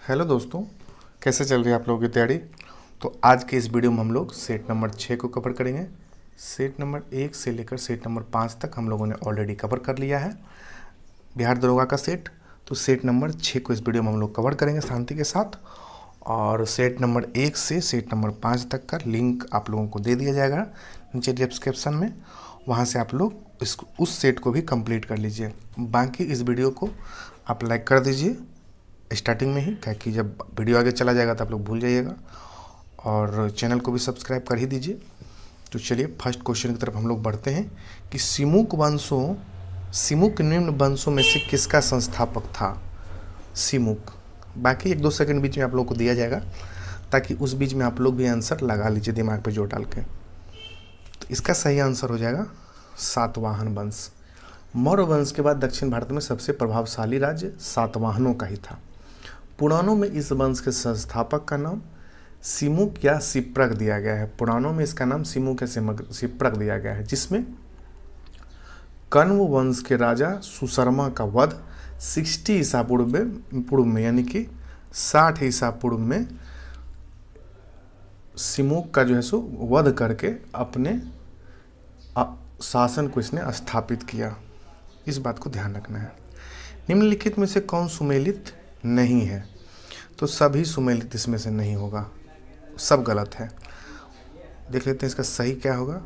Hello दोस्तों, कैसे चल रही है आप लोगों की तैयारी। तो आज के इस वीडियो में हम लोग सेट नंबर 6 को कवर करेंगे। सेट नंबर 1 से लेकर सेट नंबर 5 तक हम लोगों ने ऑलरेडी कवर कर लिया है बिहार दरोगा का सेट। तो सेट नंबर 6 को इस वीडियो में हम लोग कवर करेंगे शांति के साथ। और सेट नंबर 1 से सेट नंबर 5 तक का लिंक आप लोगों को दे दिया जाएगा नीचे डिस्क्रिप्शन में। वहाँ से आप लोग उस सेट को भी कंप्लीट कर लीजिए। बाकी इस वीडियो को आप लाइक कर दीजिए स्टार्टिंग में ही, क्या कि जब वीडियो आगे चला जाएगा तो आप लोग भूल जाइएगा। और चैनल को भी सब्सक्राइब कर ही दीजिए। तो चलिए फर्स्ट क्वेश्चन की तरफ हम लोग बढ़ते हैं कि सिमुक निम्न वंशों में से किसका संस्थापक था। सिमुक, बाकी 1-2 सेकंड बीच में आप लोग को दिया जाएगा ताकि उस बीच में आप लोग भी आंसर लगा लीजिए दिमाग पे जोर डाल के। तो इसका सही आंसर हो जाएगा सातवाहन वंश। मौर्य वंश के बाद दक्षिण भारत में सबसे प्रभावशाली राज्य सातवाहनों का ही था। पुराणों में इस वंश के संस्थापक का नाम सिमुक या सिप्रक दिया गया है। पुराणों में इसका नाम सिमुक या सिप्रक दिया गया है, जिसमें कण्व वंश के राजा सुशर्मा का वध 60 ईसा पूर्व में यानी कि 60 ईसा पूर्व में सिमुक का जो है सो वध करके अपने शासन को इसने स्थापित किया। इस बात को ध्यान रखना है। निम्नलिखित में से कौन सुमेलित नहीं है। तो सभी सुमेलित इसमें से नहीं होगा, सब गलत है। देख लेते हैं इसका सही क्या होगा।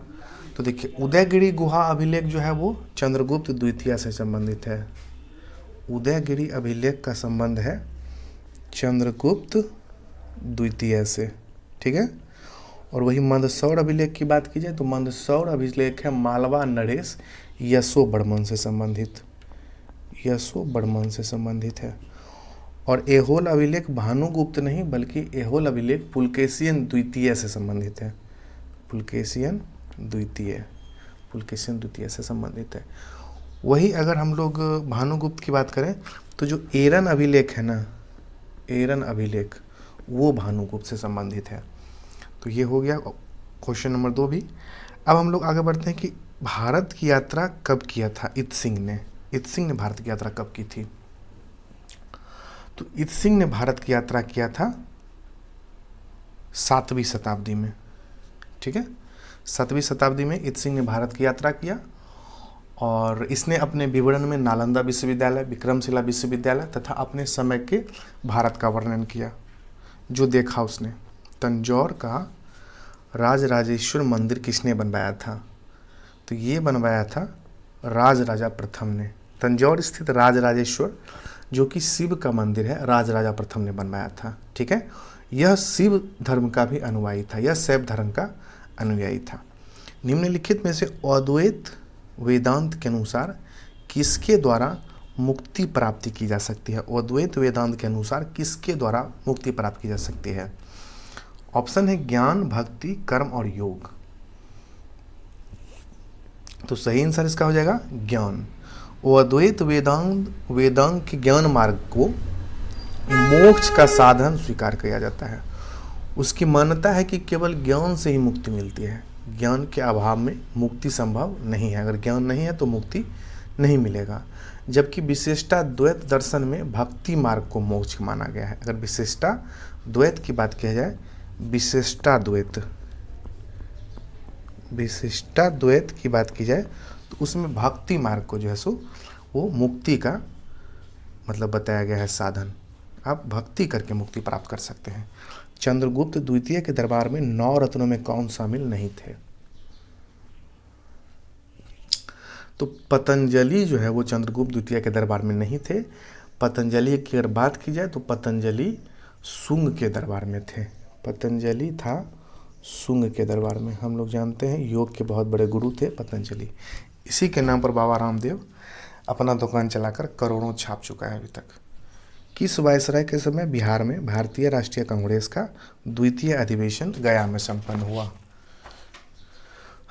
तो देखिए, उदयगिरी गुहा अभिलेख जो है वो चंद्रगुप्त द्वितीय से संबंधित है। उदयगिरी अभिलेख का संबंध है चंद्रगुप्त द्वितीय से, ठीक है। और वही मंदसौर अभिलेख की बात की जाए तो मंदसौर अभिलेख है मालवा नरेश यशो बर्मन से संबंधित, यशो बर्मन से संबंधित है। और एहोल अभिलेख भानुगुप्त नहीं बल्कि एहोल अभिलेख पुलकेशियन द्वितीय से संबंधित है। पुलकेशियन द्वितीय से संबंधित है। वही अगर हम लोग भानुगुप्त की बात करें तो जो एरन अभिलेख है ना, एरन अभिलेख वो भानुगुप्त से संबंधित है। तो ये हो गया क्वेश्चन नंबर 2 भी। अब हम लोग आगे बढ़ते हैं कि भारत की यात्रा कब किया था इत सिंह ने भारत की यात्रा कब की थी। तो इत सिंह ने भारत की यात्रा किया था 7वीं शताब्दी में, ठीक है। 7वीं शताब्दी में इत सिंह ने भारत की यात्रा किया और इसने अपने विवरण में नालंदा विश्वविद्यालय, विक्रमशिला विश्वविद्यालय तथा अपने समय के भारत का वर्णन किया। जो देखा उसने, तंजौर का राजराजेश्वर मंदिर किसने बनवाया था। तो ये बनवाया था राजराजा प्रथम ने। तंजौर स्थित राजराजेश्वर जो कि शिव का मंदिर है, राजराजा प्रथम ने बनवाया था, ठीक है। यह शिव धर्म का भी अनुयायी था, यह शैव धर्म का अनुयायी था। निम्नलिखित में से अद्वैत वेदांत के अनुसार किसके द्वारा मुक्ति प्राप्ति की जा सकती है। अद्वैत वेदांत के अनुसार किसके द्वारा मुक्ति प्राप्त की जा सकती है। ऑप्शन है ज्ञान, भक्ति, कर्म और योग। तो सही आंसर इसका हो जाएगा ज्ञान। अद्वैत वेदांत के ज्ञान मार्ग को मोक्ष का साधन स्वीकार किया जाता है। उसकी मान्यता है कि केवल ज्ञान से ही मुक्ति मिलती है, ज्ञान के अभाव में मुक्ति संभव नहीं है। अगर ज्ञान नहीं है तो मुक्ति नहीं मिलेगा। जबकि विशिष्टाद्वैत दर्शन में भक्ति मार्ग को मोक्ष माना गया है। अगर विशिष्टाद्वैत की बात की जाए, विशिष्टाद्वैत की बात की जाए तो उसमें भक्ति मार्ग को जो है सो वो मुक्ति का मतलब बताया गया है साधन। आप भक्ति करके मुक्ति प्राप्त कर सकते हैं। चंद्रगुप्त द्वितीय के दरबार में 9 रत्नों में कौन शामिल नहीं थे। तो पतंजलि जो है वो चंद्रगुप्त द्वितीय के दरबार में नहीं थे। पतंजलि की अगर बात की जाए तो पतंजलि शुंग के दरबार में थे। पतंजलि था शुंग के दरबार में। हम लोग जानते हैं योग के बहुत बड़े गुरु थे पतंजलि। इसी के नाम पर बाबा रामदेव अपना दुकान चलाकर करोड़ों छाप चुका है अभी तक। किस वायसराय के समय बिहार में भारतीय राष्ट्रीय कांग्रेस का द्वितीय अधिवेशन गया में संपन्न हुआ।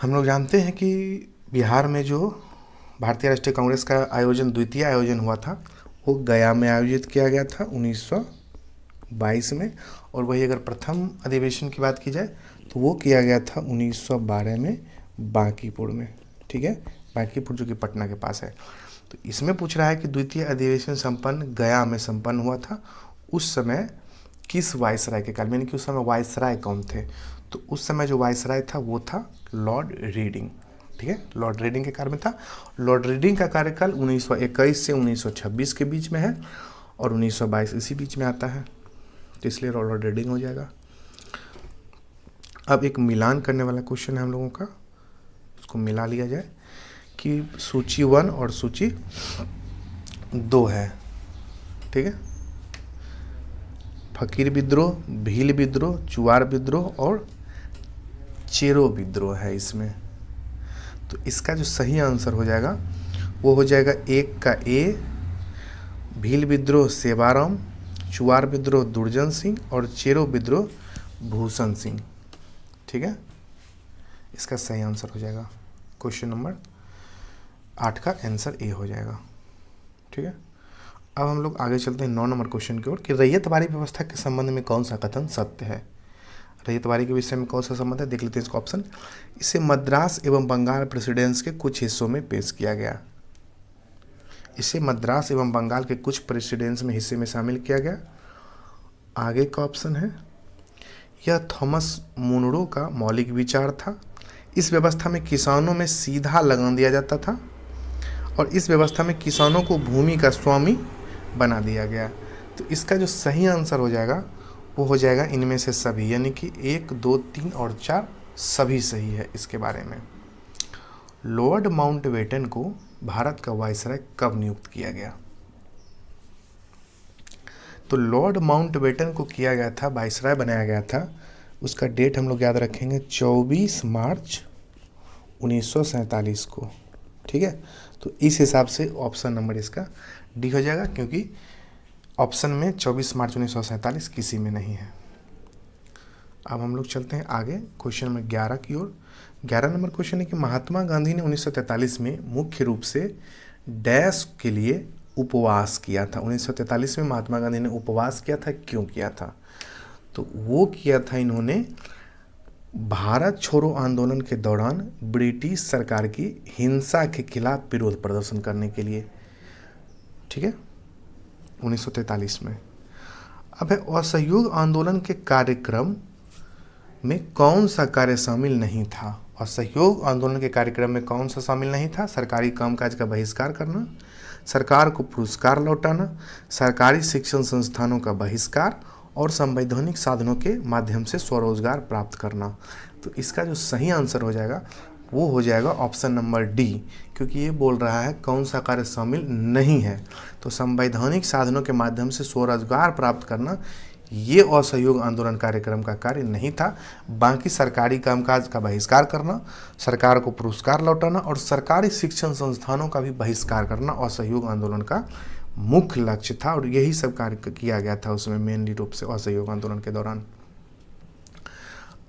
हम लोग जानते हैं कि बिहार में जो भारतीय राष्ट्रीय कांग्रेस का द्वितीय आयोजन हुआ था वो गया में आयोजित किया गया था 1922 में। और वही अगर प्रथम अधिवेशन की बात की जाए तो वो किया गया था 1912 में बांकीपुर में, ठीक है। बांकीपुर जो कि पटना के पास है। तो इसमें पूछ रहा है कि द्वितीय अधिवेशन संपन्न गया में संपन्न हुआ था। उस समय किस वायसराय के काल में, यानी कि उस समय वायसराय कौन थे? तो उस समय जो वायसराय था वो था लॉर्ड रीडिंग। ठीक है, लॉर्ड रीडिंग के काल में था। लॉर्ड रीडिंग का कार्यकाल 1921 से 1926 के बीच में है और 1922 इसी बीच में आता है, तो इसलिए लॉर्ड रीडिंग हो जाएगा। अब एक मिलान करने वाला क्वेश्चन है हम लोगों का, उसको मिला लिया जाए कि सूची 1 और सूची 2 है। ठीक है, फकीर विद्रोह, भील विद्रोह, चुआर विद्रोह और चेरो विद्रोह है इसमें। तो इसका जो सही आंसर हो जाएगा वो हो जाएगा 1 का ए, भील विद्रोह सेवाराम, चुआर विद्रोह दुर्जन सिंह और चेरो विद्रोह भूषण सिंह। ठीक है, इसका सही आंसर हो जाएगा क्वेश्चन नंबर 8 का आंसर ए हो जाएगा। ठीक है, अब हम लोग आगे चलते हैं 9 नंबर क्वेश्चन की ओर कि रैयतवाड़ी व्यवस्था के संबंध में कौन सा कथन सत्य है। रैयतवाड़ी के विषय में कौन सा संबंध है, देख लेते हैं इसका ऑप्शन। इसे मद्रास एवं बंगाल प्रेसिडेंस के कुछ हिस्सों में पेश किया गया। इसे मद्रास एवं बंगाल के कुछ प्रेसिडेंस में हिस्से में शामिल किया गया। आगे का ऑप्शन है यह थॉमस मुनरो का मौलिक विचार था। इस व्यवस्था में किसानों में सीधा लगान दिया जाता था और इस व्यवस्था में किसानों को भूमि का स्वामी बना दिया गया। तो इसका जो सही आंसर हो जाएगा वो हो जाएगा इनमें से सभी, यानी कि 1, 2, 3 और 4 सभी सही है इसके बारे में। लॉर्ड माउंटबेटन को भारत का वायसराय कब नियुक्त किया गया? तो लॉर्ड माउंटबेटन को किया गया था, वायसराय बनाया गया था, उसका डेट हम लोग याद रखेंगे 24 मार्च 1947 को। ठीक है, तो इस हिसाब से ऑप्शन नंबर इसका डी हो जाएगा, क्योंकि ऑप्शन में 24 मार्च 1947 किसी में नहीं है। अब हम लोग चलते हैं आगे क्वेश्चन नंबर 11 की ओर। 11 नंबर क्वेश्चन है कि महात्मा गांधी ने 1943 में मुख्य रूप से डैश के लिए उपवास किया था। 1943 में महात्मा गांधी ने उपवास किया था, क्यों किया था? तो वो किया था इन्होंने भारत छोड़ो आंदोलन के दौरान ब्रिटिश सरकार की हिंसा के खिलाफ विरोध प्रदर्शन करने के लिए। ठीक है, 1943 में। अब है असहयोग आंदोलन के कार्यक्रम में कौन सा कार्य शामिल नहीं था? असहयोग आंदोलन के कार्यक्रम में कौन सा शामिल नहीं था? सरकारी कामकाज का बहिष्कार करना, सरकार को पुरस्कार लौटाना, सरकारी शिक्षण संस्थानों का बहिष्कार और संवैधानिक साधनों के माध्यम से स्वरोजगार प्राप्त करना। तो इसका जो सही आंसर हो जाएगा वो हो जाएगा ऑप्शन नंबर डी, क्योंकि ये बोल रहा है कौन सा कार्य शामिल नहीं है। तो संवैधानिक साधनों के माध्यम से स्वरोजगार प्राप्त करना ये असहयोग आंदोलन कार्यक्रम का कार्य नहीं था। बाकी सरकारी कामकाज का बहिष्कार करना, सरकार को पुरस्कार लौटाना और सरकारी शिक्षण संस्थानों का भी बहिष्कार करना असहयोग आंदोलन का मुख्य लक्ष्य था और यही सब कार्य किया गया था उसमें मेनली रूप से असहयोग आंदोलन के दौरान।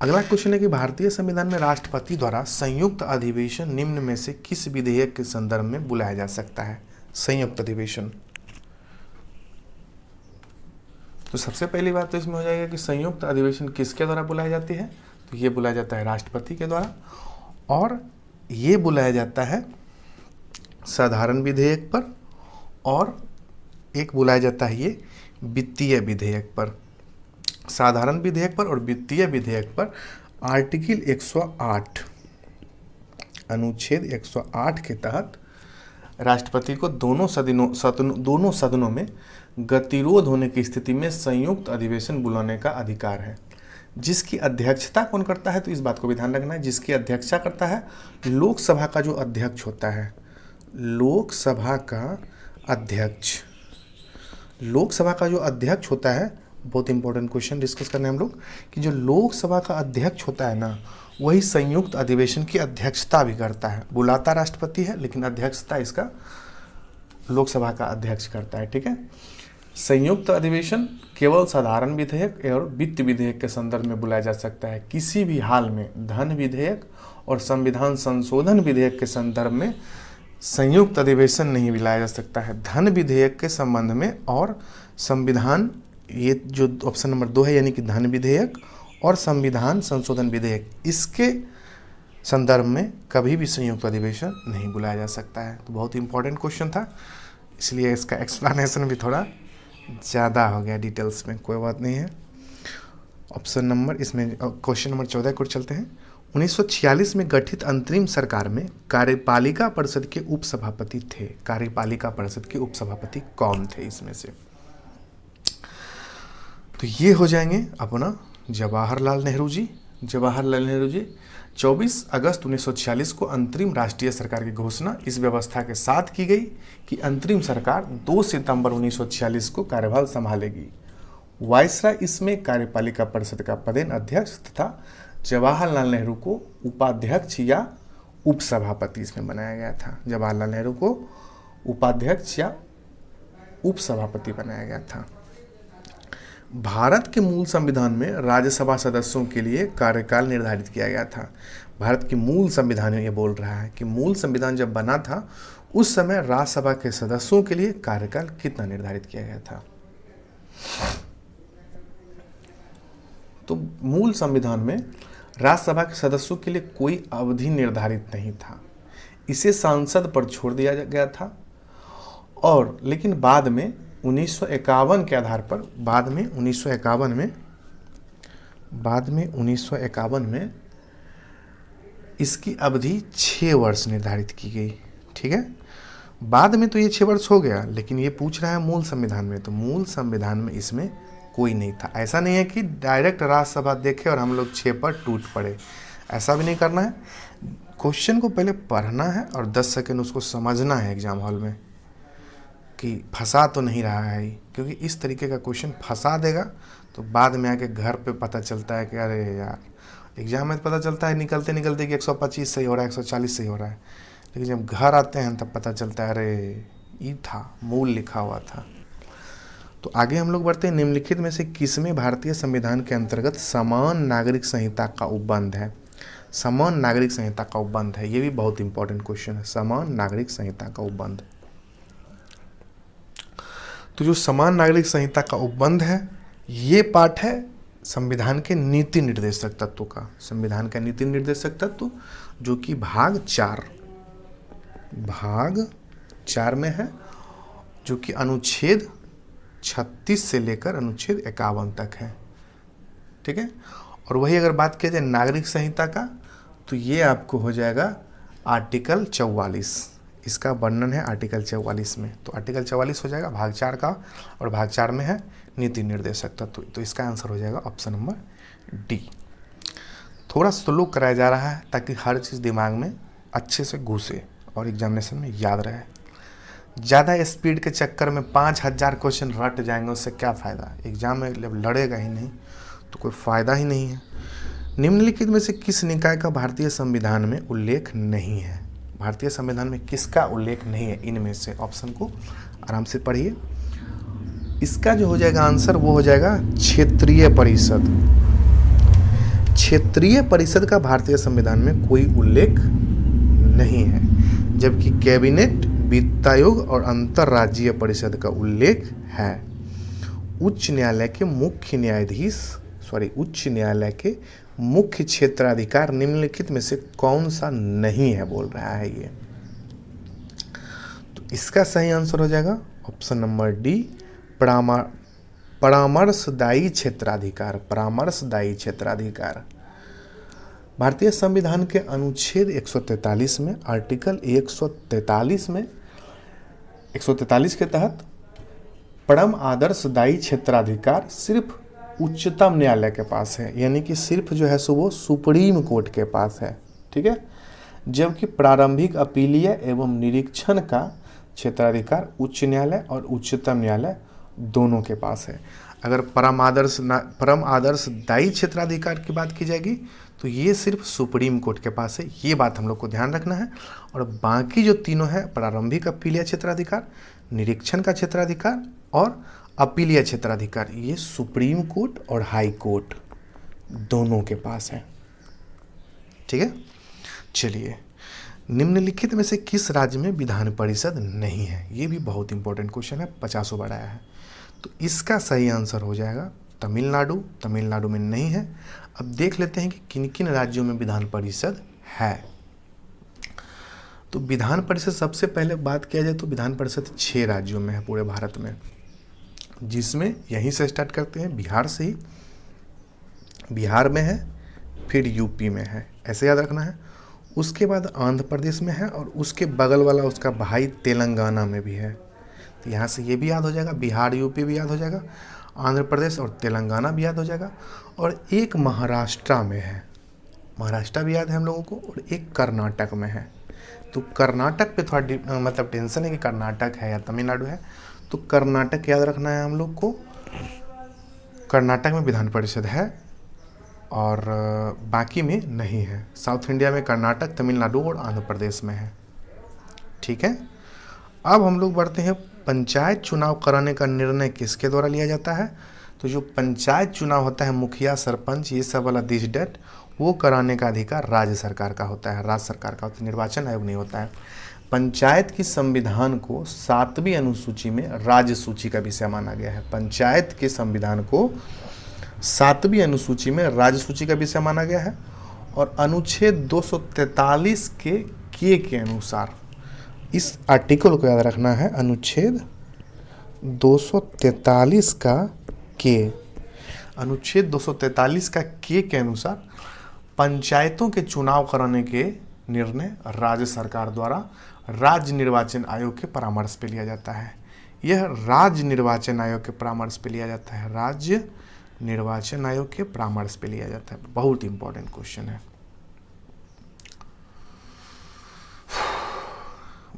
अगला क्वेश्चन है कि भारतीय संविधान में राष्ट्रपति द्वारा संयुक्त अधिवेशन निम्न में से किस विधेयक के संदर्भ में बुलाया जा सकता है? संयुक्त अधिवेशन, तो सबसे पहली बात तो इसमें हो जाएगा कि संयुक्त अधिवेशन किसके द्वारा बुलाई जाती है? तो ये बुलाया जाता है राष्ट्रपति के द्वारा, और ये बुलाया जाता है साधारण विधेयक पर, और एक बुलाया जाता है ये वित्तीय विधेयक पर। साधारण विधेयक पर और वित्तीय विधेयक पर आर्टिकल 108 अनुच्छेद 108 के तहत राष्ट्रपति को दोनों सदनों में गतिरोध होने की स्थिति में संयुक्त अधिवेशन बुलाने का अधिकार है। जिसकी अध्यक्षता कौन करता है? तो इस बात को भी ध्यान रखना है, जिसकी अध्यक्षता करता है लोकसभा का जो अध्यक्ष होता है, लोकसभा का अध्यक्ष, लोकसभा का जो अध्यक्ष होता है, बहुत इंपॉर्टेंट क्वेश्चन डिस्कस करने हम लोग कि जो लोकसभा का अध्यक्ष होता है ना, वही संयुक्त अधिवेशन की अध्यक्षता भी करता है। बुलाता राष्ट्रपति है लेकिन अध्यक्षता इसका लोकसभा का अध्यक्ष करता है। ठीक है, संयुक्त अधिवेशन केवल साधारण विधेयक और वित्त विधेयक के संदर्भ में बुलाया जा सकता है। किसी भी हाल में धन विधेयक और संविधान संशोधन विधेयक के संदर्भ में संयुक्त अधिवेशन नहीं बुलाया जा सकता है। धन विधेयक के संबंध में और संविधान, ये जो ऑप्शन नंबर 2 है, यानी कि धन विधेयक और संविधान संशोधन विधेयक, इसके संदर्भ में कभी भी संयुक्त अधिवेशन नहीं बुलाया जा सकता है। तो बहुत इंपॉर्टेंट क्वेश्चन था, इसलिए इसका एक्सप्लेनेशन भी थोड़ा ज़्यादा हो गया डिटेल्स में, कोई बात नहीं है। ऑप्शन नंबर इसमें क्वेश्चन नंबर 14 को चलते हैं। 1946 में गठित अंतरिम सरकार में कार्यपालिका परिषद के उपसभापति थे। कार्यपालिका परिषद के उपसभापति कौन थे इसमें से? तो ये हो जाएंगे अपना जवाहरलाल नेहरू जी। जवाहरलाल नेहरू जी 24 अगस्त 1946 को अंतरिम राष्ट्रीय सरकार की घोषणा इस व्यवस्था के साथ की गई कि अंतरिम सरकार 2 सितंबर 1946 को कार्यभार संभालेगी। वायसराय इसमें कार्यपालिका परिषद का पदेन अध्यक्ष तथा जवाहरलाल नेहरू को उपाध्यक्ष या उपसभापति इसमें बनाया गया था। जवाहरलाल नेहरू को उपाध्यक्ष या उपसभापति बनाया गया था। भारत के मूल संविधान में राज्यसभा सदस्यों के लिए कार्यकाल निर्धारित किया गया था। भारत के मूल संविधान में ये बोल रहा है कि मूल संविधान जब बना था उस समय राज्यसभा के सदस्यों के लिए कार्यकाल कितना निर्धारित किया गया था। तो मूल संविधान में राज्यसभा के सदस्यों के लिए कोई अवधि निर्धारित नहीं था, इसे सांसद पर छोड़ दिया गया था। और लेकिन बाद में 1951 के आधार पर बाद में 1951 में इसकी अवधि 6 वर्ष निर्धारित की गई। ठीक है, बाद में तो ये 6 वर्ष हो गया, लेकिन ये पूछ रहा है मूल संविधान में, तो मूल संविधान में इसमें कोई नहीं था। ऐसा नहीं है कि डायरेक्ट राज्यसभा देखे और हम लोग 6 पर टूट पड़े, ऐसा भी नहीं करना है। क्वेश्चन को पहले पढ़ना है और 10 सेकंड उसको समझना है एग्जाम हॉल में कि फंसा तो नहीं रहा है, क्योंकि इस तरीके का क्वेश्चन फंसा देगा तो बाद में आके घर पे पता चलता है कि अरे यार, एग्जाम में पता चलता है निकलते निकलते कि 125 सही हो रहा है, 140 सही हो रहा है, लेकिन जब घर आते हैं तब पता चलता है अरे ये था, मूल लिखा हुआ था। तो आगे हम लोग बढ़ते हैं। निम्नलिखित में से किसमें भारतीय संविधान के अंतर्गत समान नागरिक संहिता का उपबंध है? समान नागरिक संहिता का उपबंध है, ये भी बहुत इंपॉर्टेंट क्वेश्चन है। समान नागरिक संहिता का उपबंध, तो जो समान नागरिक संहिता का उपबंध है ये पाठ है संविधान के नीति निर्देशक तत्व का। संविधान का नीति निर्देशक तत्व जो कि भाग 4 में है, जो कि अनुच्छेद 36 से लेकर अनुच्छेद 51 तक है। ठीक है, और वही अगर बात किया जाए नागरिक संहिता का तो ये आपको हो जाएगा आर्टिकल 44, इसका वर्णन है आर्टिकल 44 में। तो आर्टिकल 44 हो जाएगा भाग 4 का, और भाग 4 में है नीति निर्देशक तत्व। तो इसका आंसर हो जाएगा ऑप्शन नंबर डी। थोड़ा स्लो कराया जा रहा है ताकि हर चीज़ दिमाग में अच्छे से घुसे और एग्जामिनेशन में याद रहे। ज़्यादा स्पीड के चक्कर में 5000 क्वेश्चन रट जाएंगे, उससे क्या फ़ायदा? एग्जाम में लड़ेगा ही नहीं तो कोई फ़ायदा ही नहीं है। निम्नलिखित में से किस निकाय का भारतीय संविधान में उल्लेख नहीं है? भारतीय संविधान में किसका उल्लेख नहीं है इनमें से? ऑप्शन को आराम से पढ़िए। इसका जो हो जाएगा आंसर वो हो जाएगा क्षेत्रीय परिषद। क्षेत्रीय परिषद का भारतीय संविधान में कोई उल्लेख नहीं है, जबकि कैबिनेट, वित्त आयोग और अंतर्राज्यीय परिषद का उल्लेख है। उच्च न्यायालय के मुख्य क्षेत्राधिकार निम्नलिखित में से कौन सा नहीं है बोल रहा है ये? तो इसका सही आंसर हो जाएगा ऑप्शन नंबर डी, परामर्शदायी क्षेत्राधिकार। परामर्शदायी क्षेत्राधिकार भारतीय संविधान के अनुच्छेद 143 में, आर्टिकल 143 में 143 के तहत परम आदर्शदायी क्षेत्राधिकार सिर्फ उच्चतम न्यायालय के पास है, यानी कि सिर्फ जो है सो वो सुप्रीम कोर्ट के पास है। ठीक है, जबकि प्रारंभिक अपीलीय एवं निरीक्षण का क्षेत्राधिकार उच्च न्यायालय और उच्चतम न्यायालय दोनों के पास है। अगर परम आदर्शदायी क्षेत्राधिकार की बात की जाएगी तो ये सिर्फ सुप्रीम कोर्ट के पास है, ये बात हम लोग को ध्यान रखना है। और बाकी जो तीनों है, प्रारंभिक अपीलीय क्षेत्राधिकार, निरीक्षण का क्षेत्राधिकार और अपीलीय क्षेत्राधिकार, ये सुप्रीम कोर्ट और हाई कोर्ट दोनों के पास है। ठीक है, चलिए, निम्नलिखित में से किस राज्य में विधान परिषद नहीं है? ये भी बहुत इंपॉर्टेंट क्वेश्चन है, 50 बार आया है। तो इसका सही आंसर हो जाएगा तमिलनाडु। तमिलनाडु में नहीं है। अब देख लेते हैं कि किन किन राज्यों में विधान परिषद है। तो विधान परिषद सबसे पहले बात किया जाए तो विधान परिषद 6 राज्यों में है पूरे भारत में। जिसमें यहीं से स्टार्ट करते हैं, बिहार से ही, बिहार में है, फिर यूपी में है, ऐसे याद रखना है। उसके बाद आंध्र प्रदेश में है और उसके बगल वाला उसका भाई तेलंगाना में भी है। तो यहाँ से ये भी याद हो जाएगा, बिहार यूपी भी याद हो जाएगा, आंध्र प्रदेश और तेलंगाना भी याद हो जाएगा। और एक महाराष्ट्र में है, महाराष्ट्र भी याद है हम लोगों को, और एक कर्नाटक में है। तो कर्नाटक पे थोड़ा मतलब टेंशन है कि कर्नाटक है या तमिलनाडु है, तो कर्नाटक याद रखना है हम लोग को। कर्नाटक में विधान परिषद है और बाकी में नहीं है। साउथ इंडिया में कर्नाटक, तमिलनाडु और आंध्र प्रदेश में है। ठीक है, अब हम लोग बढ़ते हैं, पंचायत चुनाव कराने का निर्णय किसके द्वारा लिया जाता है। तो जो पंचायत चुनाव होता है, मुखिया, सरपंच, ये सब वाला दिस डेट, वो कराने का अधिकार राज्य सरकार का होता है, राज्य सरकार का होता है, निर्वाचन आयोग नहीं होता है। पंचायत की संविधान को 7वीं अनुसूची में राज्य सूची का विषय माना गया है। पंचायत के संविधान को 7वीं अनुसूची में राज्य सूची का विषय माना गया है। और अनुच्छेद 243 के अनुसार, इस आर्टिकल को याद रखना है, अनुच्छेद 243 का के, अनुच्छेद 243 का के अनुसार पंचायतों के चुनाव कराने के निर्णय राज्य सरकार द्वारा राज्य निर्वाचन आयोग के परामर्श पे लिया जाता है। यह राज्य निर्वाचन आयोग के परामर्श पे लिया जाता है, राज्य निर्वाचन आयोग के परामर्श पे लिया जाता है। बहुत इंपॉर्टेंट क्वेश्चन है।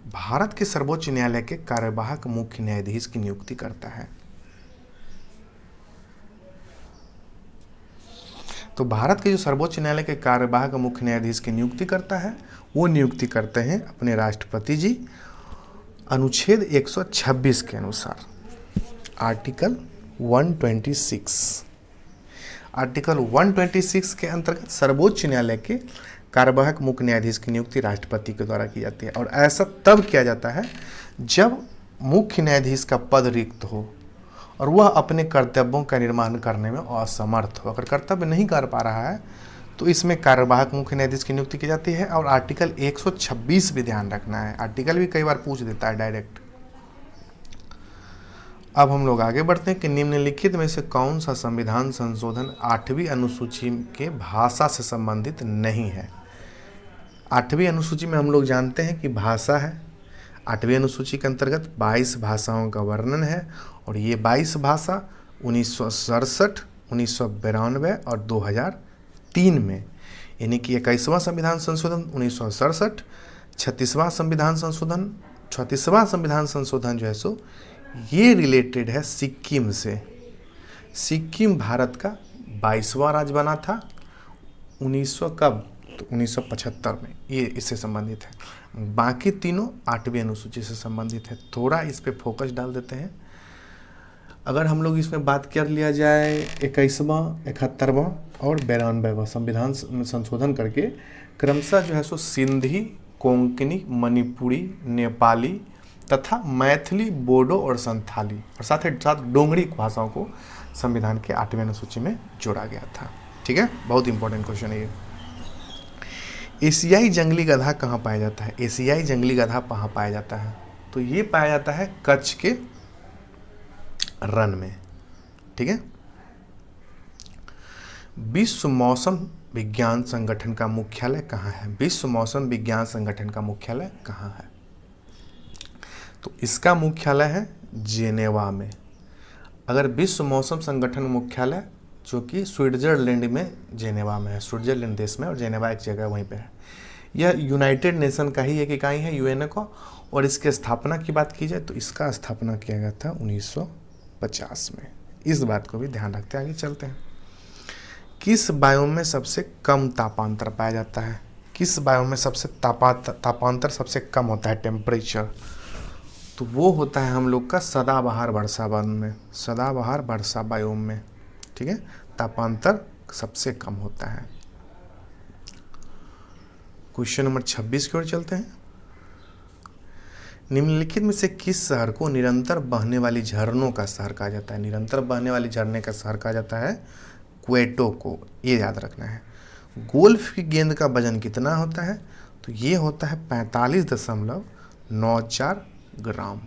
भारत के सर्वोच्च न्यायालय के कार्यवाहक मुख्य न्यायाधीश की नियुक्ति करता है। तो भारत के जो सर्वोच्च न्यायालय के कार्यवाहक मुख्य न्यायाधीश की नियुक्ति करता है, वो नियुक्ति करते हैं अपने राष्ट्रपति जी, अनुच्छेद 126 के अनुसार, आर्टिकल 126। आर्टिकल 126 के अंतर्गत सर्वोच्च न्यायालय के कार्यवाहक मुख्य न्यायाधीश की नियुक्ति राष्ट्रपति के द्वारा की जाती है। और ऐसा तब किया जाता है जब मुख्य न्यायाधीश का पद रिक्त हो और वह अपने कर्तव्यों का निर्वहन करने में असमर्थ हो। अगर कर्तव्य नहीं कर पा रहा है तो इसमें कार्यवाहक मुख्य न्यायाधीश की नियुक्ति की जाती है। और आर्टिकल 126 भी ध्यान रखना है, आर्टिकल भी कई बार पूछ देता है डायरेक्ट। अब हम लोग आगे बढ़ते हैं कि निम्नलिखित में से कौन सा संविधान संशोधन 8वीं अनुसूची के भाषा से संबंधित नहीं है। 8वीं अनुसूची में हम लोग जानते हैं कि भाषा है। 8वीं अनुसूची के अंतर्गत 22 भाषाओं का वर्णन है और ये 22 भाषा 1967, 1992 और 2003 में, यानी कि 21वां संविधान संशोधन 1967, 36वां संविधान संशोधन जो है सो ये रिलेटेड है सिक्किम से। सिक्किम भारत का 22वां राज्य बना था 1900 कब, तो 1975 में, ये इससे संबंधित है। बाकी तीनों 8वीं अनुसूची से संबंधित है। थोड़ा इस पे फोकस डाल देते हैं। अगर हम लोग इसमें बात कर लिया जाए 21वां, 71वां और 92वां संविधान संशोधन करके क्रमशः जो है सो सिंधी, कोंकणी, मणिपुरी, नेपाली तथा मैथिली, बोडो और संथाली और साथ ही साथ डोंगरी भाषाओं को संविधान के 8वीं अनुसूची में जोड़ा गया था। ठीक है, बहुत इंपॉर्टेंट क्वेश्चन है ये। एशियाई जंगली गधा कहाँ पाया जाता है। एशियाई जंगली गधा कहाँ पाया जाता है, तो ये पाया जाता है कच्छ के रण में। ठीक है, विश्व मौसम विज्ञान संगठन का मुख्यालय कहाँ है। विश्व मौसम विज्ञान संगठन का मुख्यालय कहाँ है, तो इसका मुख्यालय है जेनेवा में। अगर विश्व मौसम संगठन मुख्यालय जो कि स्विट्जरलैंड में जेनेवा में है, स्विट्जरलैंड देश में, और जेनेवा एक जगह वहीं पे है। यह यूनाइटेड नेशन का ही एक इकाई है, यूएनओ का। और इसके स्थापना की बात की जाए तो इसका स्थापना किया गया था 1950 में। इस बात को भी ध्यान रखते आगे चलते हैं। किस बायोम में सबसे कम तापांतर पाया जाता है। किस बायोम में सबसे तापांतर सबसे कम होता है, टेम्परेचर, तो वो होता है हम लोग का सदाबहार वर्षा वन में, सदाबहार वर्षा बायोम में। ठीक है, तापांतर सबसे कम होता है। क्वेश्चन नंबर 26 की ओर चलते हैं। निम्नलिखित में से किस शहर को निरंतर बहने वाली झरनों का शहर कहा जाता है। निरंतर बहने वाली झरने का शहर कहा जाता है क्वेटो को, ये याद रखना है। गोल्फ की गेंद का वजन कितना होता है, तो ये होता है 45.94 ग्राम।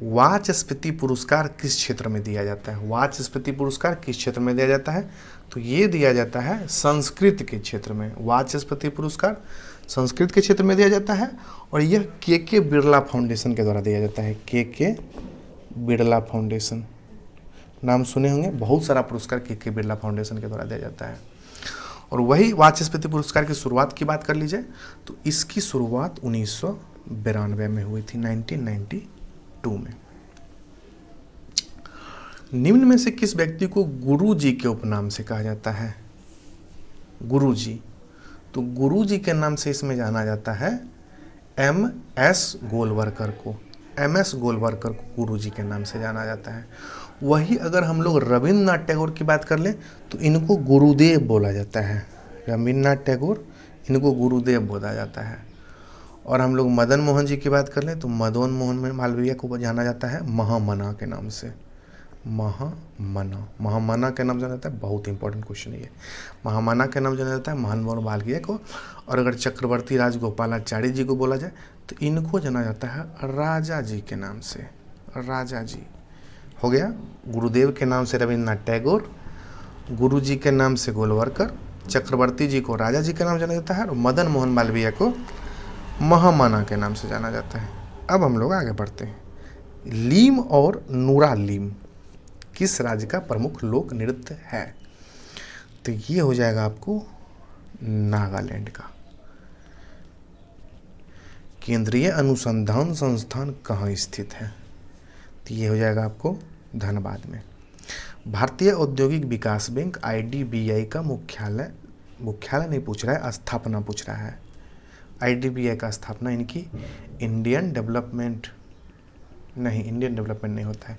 वाचस्पति पुरस्कार किस क्षेत्र में दिया जाता है? वाचस्पति पुरस्कार किस क्षेत्र में दिया जाता है? तो ये दिया जाता है संस्कृत के क्षेत्र में। वाचस्पति पुरस्कार संस्कृत के क्षेत्र में दिया जाता है और यह के बिरला फाउंडेशन के द्वारा दिया जाता है। के बिरला फाउंडेशन, नाम सुने होंगे, बहुत सारा पुरस्कार के बिरला फाउंडेशन के द्वारा दिया जाता है। और वही वाचस्पति पुरस्कार की शुरुआत की बात कर लीजिए तो इसकी शुरुआत 1992 में हुई थी, 1992 में। निम्न में से किस व्यक्ति को गुरु जी के उपनाम से कहा जाता है? गुरु जी, तो गुरु जी के नाम से इसमें जाना जाता है MS गोलवलकर को। MS गोलवलकर को गुरु जी के नाम से जाना जाता है। वही अगर हम लोग रविन्द्रनाथ टैगोर की बात कर लें तो इनको गुरुदेव बोला जाता है। रविन्द्रनाथ टैगोर, इनको गुरुदेव बोला जाता है। और हम लोग मदन मोहन जी की बात कर लें तो मदन मोहन मालवीय को जाना जाता है महामना के नाम से। महामना के नाम जाना जाता है, बहुत इंपॉर्टेंट क्वेश्चन है ये। महामना के नाम जाना जाता है महामना मालवीय को। और अगर चक्रवर्ती राजगोपालाचारी जी को बोला जाए तो इनको जाना जाता है राजा जी के नाम से। राजा जी हो गया। गुरुदेव के नाम से रविन्द्रनाथ टैगोर, गुरु जी के नाम से गोलवलकर, चक्रवर्ती जी को राजा जी के नाम जाना जाता है और मदन मोहन मालवीय को महामना के नाम से जाना जाता है। अब हम लोग आगे बढ़ते हैं। लीम और नूरा लीम किस राज्य का प्रमुख लोक नृत्य है? तो ये हो जाएगा आपको नागालैंड का। केंद्रीय अनुसंधान संस्थान कहाँ स्थित है? तो ये हो जाएगा आपको धनबाद में। भारतीय औद्योगिक विकास बैंक IDBI का मुख्यालय नहीं पूछ रहा है, स्थापना पूछ रहा है। IDBI का स्थापना इनकी इंडियन डेवलपमेंट नहीं होता है,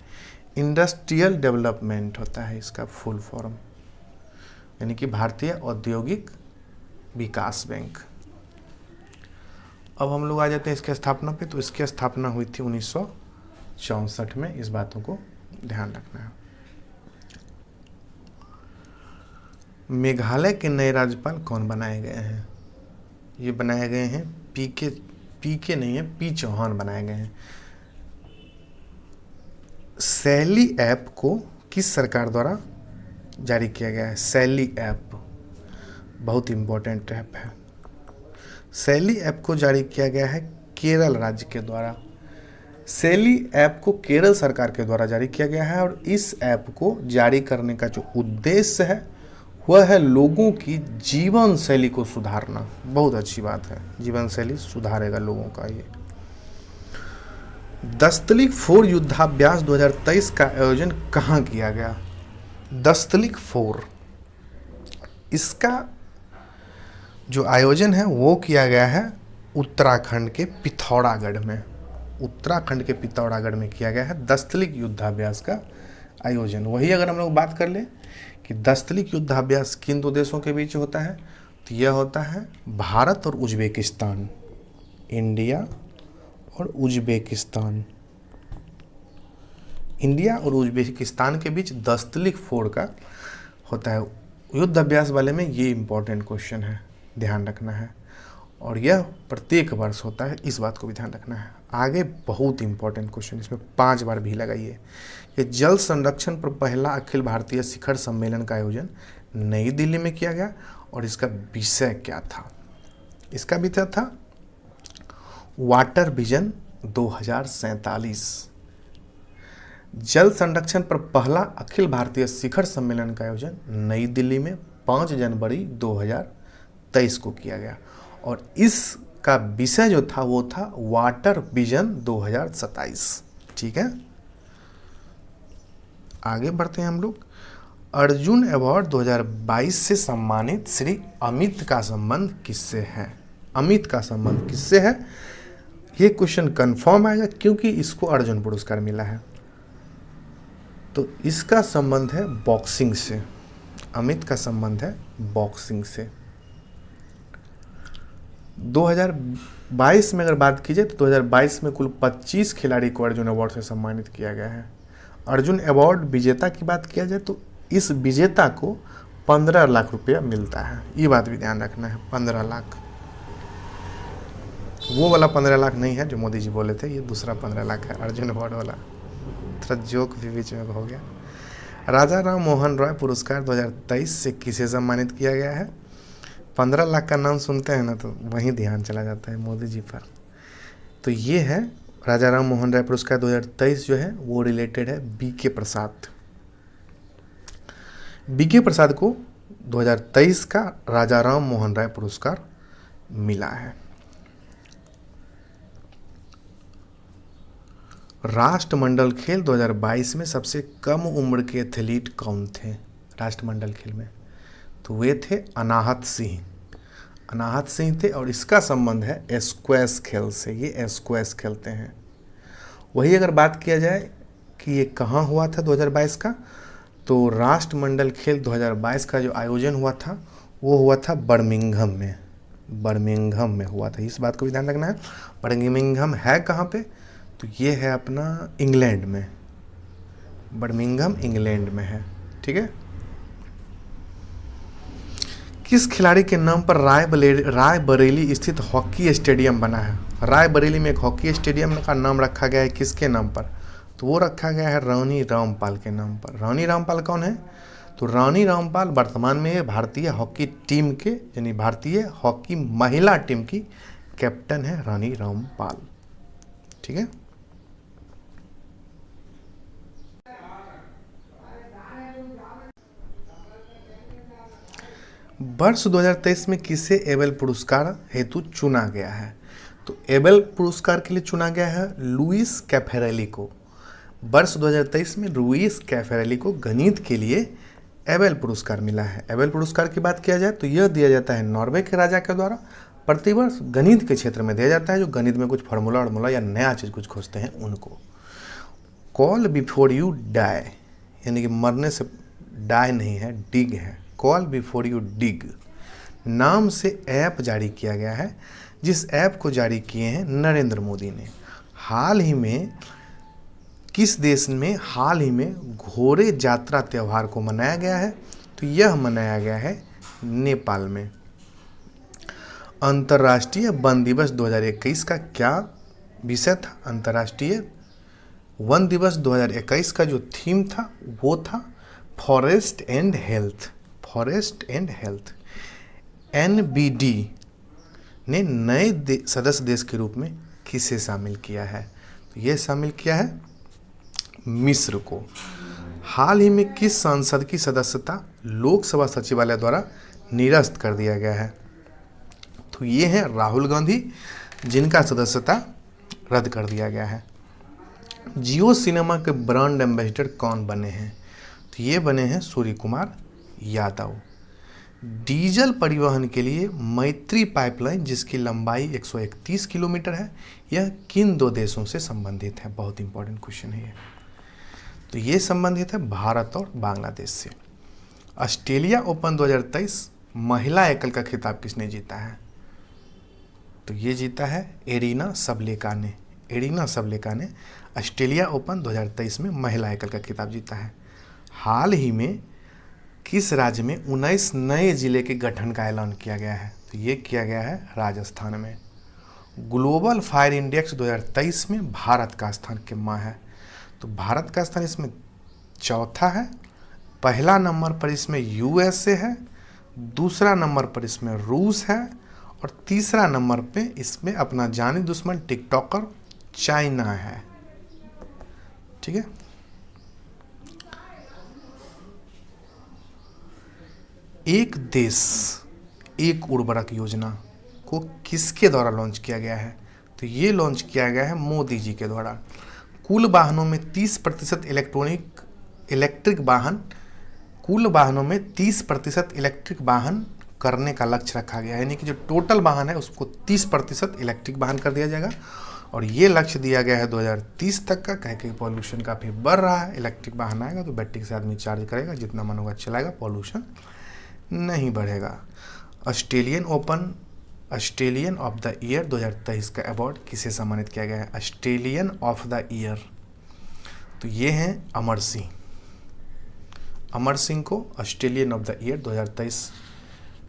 इंडस्ट्रियल डेवलपमेंट होता है इसका फुल फॉर्म, यानी कि भारतीय औद्योगिक विकास बैंक। अब हम लोग आ जाते हैं इसके स्थापना पे। तो इसकी स्थापना हुई थी 1964 में। इस बातों को ध्यान रखना है। मेघालय के नए राज्यपाल कौन बनाए गए हैं? ये बनाए गए हैं पीके नहीं है, पी चौहान बनाए गए हैं। सैली ऐप को किस सरकार द्वारा जारी किया गया है? सैली ऐप बहुत इंपॉर्टेंट ऐप है। सैली ऐप को जारी किया गया है केरल राज्य के द्वारा। सैली ऐप को केरल सरकार के द्वारा जारी किया गया है और इस ऐप को जारी करने का जो उद्देश्य है वह है लोगों की जीवन शैली को सुधारना। बहुत अच्छी बात है, जीवन शैली सुधारेगा लोगों का ये। दस्तलिक 4 युद्धाभ्यास 2023 का आयोजन कहाँ किया गया? दस्तलिक 4, इसका जो आयोजन है वो किया गया है उत्तराखंड के पिथौरागढ़ में। उत्तराखंड के पिथौरागढ़ में किया गया है दस्तलिक युद्धाभ्यास का आयोजन। वही अगर हम लोग बात कर ले कि दस्तलिक युद्धाभ्यास किन दो देशों के बीच होता है, तो यह होता है भारत और उज्बेकिस्तान। इंडिया और उज्बेकिस्तान, इंडिया और उज्बेकिस्तान के बीच दस्तलिक 4 का होता है। युद्ध अभ्यास वाले में ये इंपॉर्टेंट क्वेश्चन है, ध्यान रखना है। और यह प्रत्येक वर्ष होता है, इस बात को भी ध्यान रखना है। आगे बहुत इंपॉर्टेंट क्वेश्चन, इसमें 5 बार भी लगाइए। ये जल संरक्षण पर पहला अखिल भारतीय शिखर सम्मेलन का आयोजन नई दिल्ली में किया गया और इसका विषय क्या था? इसका विषय था वाटर विजन 2047। जल संरक्षण पर पहला अखिल भारतीय शिखर सम्मेलन का आयोजन नई दिल्ली में 5 जनवरी 2023 को किया गया और इसका विषय जो था वो था वाटर विजन 2027। ठीक है, आगे बढ़ते हैं हम लोग। अर्जुन अवार्ड 2022 से सम्मानित श्री अमित का संबंध किससे है? अमित का संबंध किससे है? ये क्वेश्चन कंफर्म आएगा क्योंकि इसको अर्जुन पुरस्कार मिला है। तो इसका संबंध है बॉक्सिंग से। अमित का संबंध है बॉक्सिंग से। 2022 में अगर बात की जाए तो 2022 में कुल 25 खिलाड़ी को अर्जुन अवार्ड से सम्मानित किया गया है। अर्जुन अवार्ड विजेता की बात किया जाए तो इस विजेता को 15 लाख रुपया मिलता है। ये बात भी ध्यान रखना है, 15 लाख। वो वाला 15 लाख नहीं है जो मोदी जी बोले थे, ये दूसरा 15 लाख है अर्जुन अवार्ड वाला। थोड़ा जोक भी बीच में हो गया। राजा राम मोहन रॉय पुरस्कार 2023 से किसे सम्मानित किया गया है? 15 लाख का नाम सुनते हैं ना तो वहीं ध्यान चला जाता है मोदी जी पर। तो ये है राजा राम मोहन राय पुरस्कार 2023 जो है वो रिलेटेड है बीके प्रसाद। बीके प्रसाद को 2023 का राजा राम मोहन राय पुरस्कार मिला है। राष्ट्रमंडल खेल 2022 में सबसे कम उम्र के एथलीट कौन थे राष्ट्रमंडल खेल में? तो वे थे अनाहत सिंह। अनाहत सिंह थे और इसका संबंध है स्क्वैश खेल से। ये स्क्वैश खेलते हैं। वही अगर बात किया जाए कि ये कहाँ हुआ था 2022 का, तो राष्ट्रमंडल खेल 2022 का जो आयोजन हुआ था वो हुआ था बर्मिंघम में। बर्मिंघम में हुआ था, इस बात को भी ध्यान रखना है। बर्मिंघम है कहाँ पे? तो ये है अपना इंग्लैंड में। बर्मिंघम इंग्लैंड में है। ठीक है। किस खिलाड़ी के नाम पर रायबरेली स्थित हॉकी स्टेडियम बना है? रायबरेली में एक हॉकी स्टेडियम का नाम रखा गया है, किसके नाम पर? तो वो रखा गया है रानी रामपाल के नाम पर। रानी रामपाल कौन है? तो रानी रामपाल वर्तमान में भारतीय हॉकी टीम के यानी भारतीय हॉकी महिला टीम की कैप्टन है रानी रामपाल। ठीक है। वर्ष 2023 में किसे एबेल पुरस्कार हेतु चुना गया है? तो एबेल पुरस्कार के लिए चुना गया है लुइस कैफेरेली को। वर्ष 2023 में लुइस कैफेरेली को गणित के लिए एबेल पुरस्कार मिला है। एबेल पुरस्कार की बात किया जाए तो यह दिया जाता है नॉर्वे के राजा के द्वारा। प्रतिवर्ष गणित के क्षेत्र में दिया जाता है, जो गणित में कुछ फार्मूला या नया चीज़ कुछ खोजते हैं उनको। कॉल बिफोर यू डाई यानी कि मरने से डाई नहीं है, डिग है। कॉल बिफोर यू डिग नाम से ऐप जारी किया गया है, जिस ऐप को जारी किए हैं नरेंद्र मोदी ने। हाल ही में किस देश में हाल ही में घोड़े यात्रा त्यौहार को मनाया गया है? तो यह मनाया गया है नेपाल में। अंतर्राष्ट्रीय वन दिवस 2021 का क्या विषय था? अंतर्राष्ट्रीय वन दिवस 2021 का जो थीम था वो था forest and health. Forest and health. NBD ने नए सदस्य देश के रूप में किसे शामिल किया है? तो ये शामिल किया है मिस्र को। हाल ही में किस सांसद की सदस्यता लोकसभा सचिवालय द्वारा निरस्त कर दिया गया है? तो ये है राहुल गांधी, जिनका सदस्यता रद्द कर दिया गया है। जियो सिनेमा के ब्रांड एम्बेसडर कौन बने हैं? तो ये बने हैं सूर्य कुमार यादव। डीजल परिवहन के लिए मैत्री पाइपलाइन, जिसकी लंबाई 131 किलोमीटर है, यह किन दो देशों से संबंधित है? बहुत इंपॉर्टेंट क्वेश्चन है ये। तो ये संबंधित है भारत और बांग्लादेश से। ऑस्ट्रेलिया ओपन 2023 महिला एकल का खिताब किसने जीता है? तो ये जीता है एरिना सबलेका ने। एरिना सबलेका ने ऑस्ट्रेलिया ओपन 2023 में महिला एकल का खिताब जीता है। हाल ही में किस राज्य में 19 नए जिले के गठन का ऐलान किया गया है? तो ये किया गया है राजस्थान में। ग्लोबल फायर इंडेक्स 2023 में भारत का स्थान कितना है? तो भारत का स्थान इसमें चौथा है। पहला नंबर पर इसमें USA है, दूसरा नंबर पर इसमें रूस है और तीसरा नंबर पे इसमें अपना जानी दुश्मन टिकटॉकर चाइना है। ठीक है। एक देश एक उर्वरक योजना को किसके द्वारा लॉन्च किया गया है? तो ये लॉन्च किया गया है मोदी जी के द्वारा। कुल वाहनों में 30% इलेक्ट्रिक वाहन करने का लक्ष्य रखा गया है। यानी कि जो टोटल वाहन है उसको 30% इलेक्ट्रिक वाहन कर दिया जाएगा और ये लक्ष्य दिया गया है 2030 तक का। कह के पॉल्यूशन काफ़ी बढ़ रहा है। इलेक्ट्रिक वाहन आएगा तो बैटरी से आदमी चार्ज करेगा, जितना मन होगा चलाएगा, पॉल्यूशन नहीं बढ़ेगा। ऑस्ट्रेलियन ऑफ द ईयर 2023 का अवार्ड किसे सम्मानित किया गया है? Australian of the year. तो ये हैं अमर सिंह। अमर सिंह को ऑस्ट्रेलियन ऑफ द ईयर 2023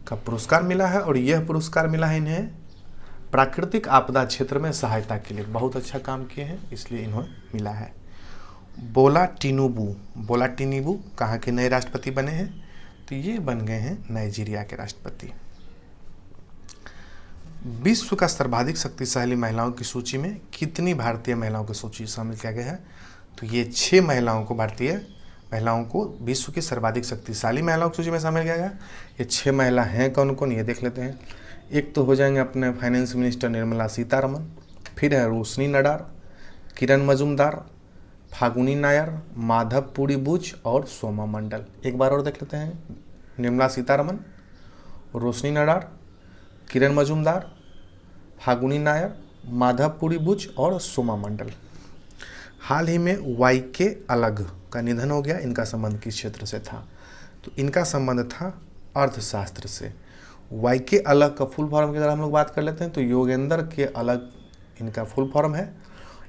का पुरस्कार मिला है और यह पुरस्कार मिला है इन्हें प्राकृतिक आपदा क्षेत्र में सहायता के लिए। बहुत अच्छा काम किए हैं इसलिए इन्हें मिला है। बोला टिनुबू कहाँ के नए राष्ट्रपति बने हैं? तो ये बन गए हैं नाइजीरिया के राष्ट्रपति। विश्व का सर्वाधिक शक्तिशाली महिलाओं की सूची में कितनी भारतीय महिलाओं की सूची शामिल किया गया है? तो ये 6 भारतीय महिलाओं को विश्व की सर्वाधिक शक्तिशाली महिलाओं की सूची में शामिल किया गया। ये 6 महिला हैं कौन कौन, ये देख लेते हैं। एक तो हो जाएंगे अपने फाइनेंस मिनिस्टर निर्मला सीतारमन, फिर है रोशनी नडार, किरण मजूमदार, फागुनी नायर, माधवपुरी बुच और सोमा मंडल। एक बार और देख लेते हैं। निर्मला सीतारमन, रोशनी नडार, किरण मजूमदार, फागुनी नायर, माधवपुरी बुच और सोमा मंडल। हाल ही में वाईके अलग का निधन हो गया। इनका संबंध किस क्षेत्र से था? तो इनका संबंध था अर्थशास्त्र से। वाईके अलग का फुल फॉर्म की अगर हम लोग बात कर लेते हैं तो योगेंद्र के अलग इनका फुल फॉर्म है।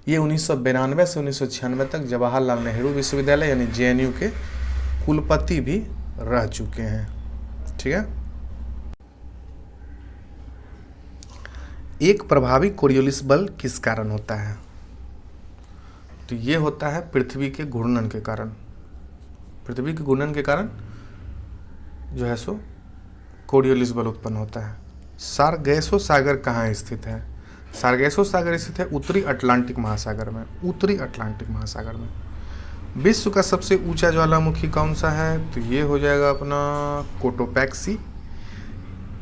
ये 1992 से 1996 तक जवाहरलाल नेहरू विश्वविद्यालय यानी जेएनयू के कुलपति भी रह चुके हैं। ठीक है। एक प्रभावी कोरियोलिस बल किस कारण होता है? तो ये होता है पृथ्वी के घूर्णन के कारण। पृथ्वी के घूर्णन के कारण जो है सो कोरियोलिस बल उत्पन्न होता है। सारगैसो सागर कहाँ स्थित है? सारगैसो सागर स्थित है उत्तरी अटलांटिक महासागर में। उत्तरी अटलांटिक महासागर में। विश्व का सबसे ऊंचा ज्वालामुखी कौन सा है? तो ये हो जाएगा अपना कोटोपैक्सी।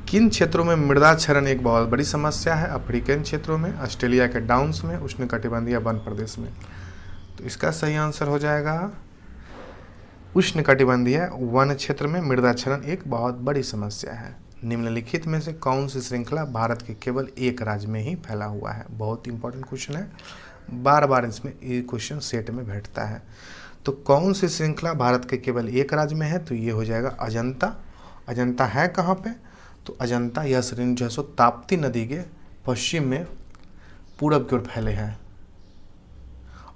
किन क्षेत्रों में मृदाक्षरण एक बहुत बड़ी समस्या है? अफ्रीकन क्षेत्रों में, ऑस्ट्रेलिया के डाउन्स में, उष्णकटिबंधीय वन प्रदेश में। तो इसका सही आंसर हो जाएगा उष्णकटिबंधीय वन क्षेत्र में मृदाक्षरण एक बहुत बड़ी समस्या है। निम्नलिखित में से कौन सी श्रृंखला भारत के केवल एक राज्य में ही फैला हुआ है? बहुत इंपॉर्टेंट क्वेश्चन है, बार बार इसमें ये क्वेश्चन सेट में बैठता है। तो कौन सी श्रृंखला भारत के केवल एक राज्य में है? तो ये हो जाएगा अजंता। अजंता है कहाँ पे? तो अजंता यह श्रेणी जो है सो ताप्ती नदी के पश्चिम में पूरब की ओर फैले हैं